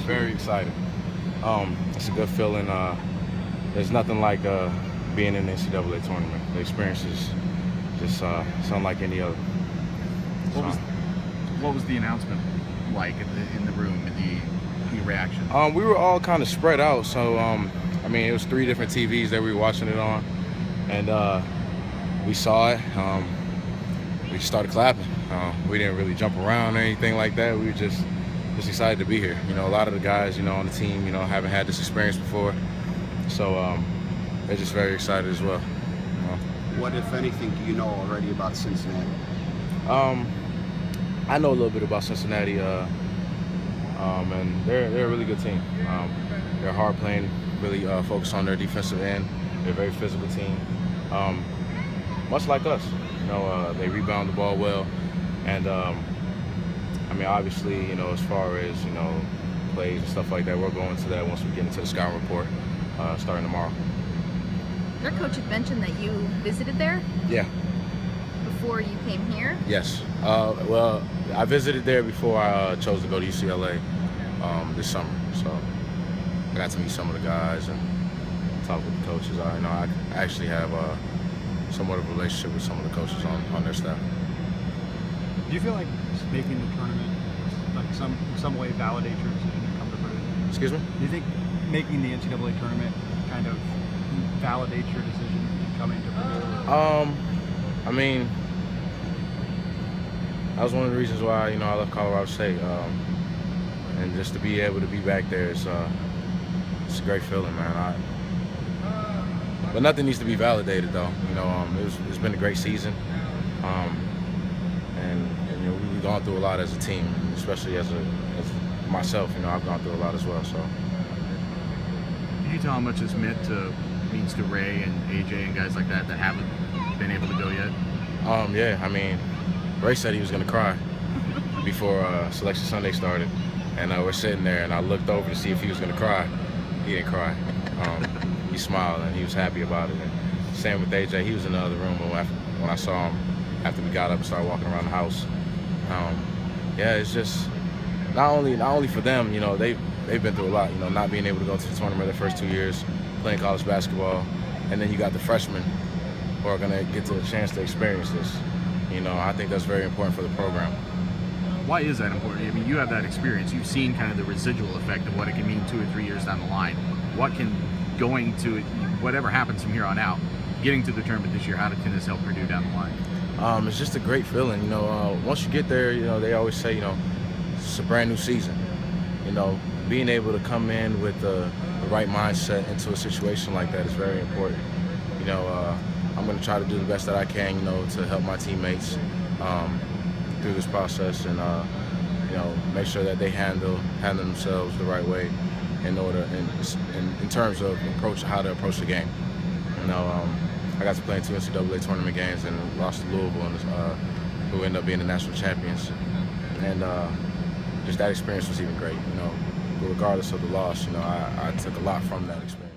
very excited. It's a good feeling. There's nothing like being in the NCAA tournament. The experience is just unlike any other. What was the announcement like in the room, the reaction? We were all kind of spread out, so I mean, it was 3 different TVs that we were watching it on, and we saw it. We started clapping. We didn't really jump around or anything like that. We were just excited to be here. You know, a lot of the guys, on the team, haven't had this experience before, so they're just very excited as well. What, if anything, do you know already about Cincinnati? I know a little bit about Cincinnati, and they're a really good team. They're hard playing, really focused on their defensive end. They're a very physical team, much like us. They rebound the ball well, and I mean, obviously, as far as plays and stuff like that, we'll go into that once we get into the scouting report starting tomorrow. Your coach had mentioned that you visited there? Yeah. Before you came here? Yes. Well, I visited there before I chose to go to UCLA this summer. So I got to meet some of the guys and talk with the coaches. I actually have somewhat of a relationship with some of the coaches on their staff. Do you feel like making the tournament, like in some way, validates your decision to come to Purdue? Excuse me? Do you think making the NCAA tournament kind of validates your decision in coming to Purdue? I mean, that was one of the reasons why I left Colorado State, and just to be able to be back there is it's a great feeling, man. But nothing needs to be validated, though. It's been a great season, and we've gone through a lot as a team, especially as myself. I've gone through a lot as well. So, Can you tell how much this means to Ray and AJ and guys like that haven't been able to go yet? Yeah, I mean, Ray said he was going to cry before Selection Sunday started, and we're sitting there, and I looked over to see if he was going to cry. He didn't cry. He smiled, and he was happy about it. And same with AJ. He was in the other room when I saw him after we got up and started walking around the house. Yeah, it's just not only for them. They've been through a lot. Not being able to go to the tournament the first 2 years, playing college basketball, and then you got the freshmen who are going to get a chance to experience this. I think that's very important for the program. Why is that important? I mean, you have that experience. You've seen kind of the residual effect of what it can mean 2 or 3 years down the line. What can going to whatever happens from here on out, getting to the tournament this year, how can this help Purdue down the line? It's just a great feeling. Once you get there, they always say, it's a brand new season. Being able to come in with the right mindset into a situation like that is very important. I'm going to try to do the best that I can, to help my teammates through this process, and make sure that they handle themselves the right way in terms of how to approach the game. I got to play in 2 NCAA tournament games and lost to Louisville, who ended up being the national champions, and just that experience was even great. But regardless of the loss, I took a lot from that experience.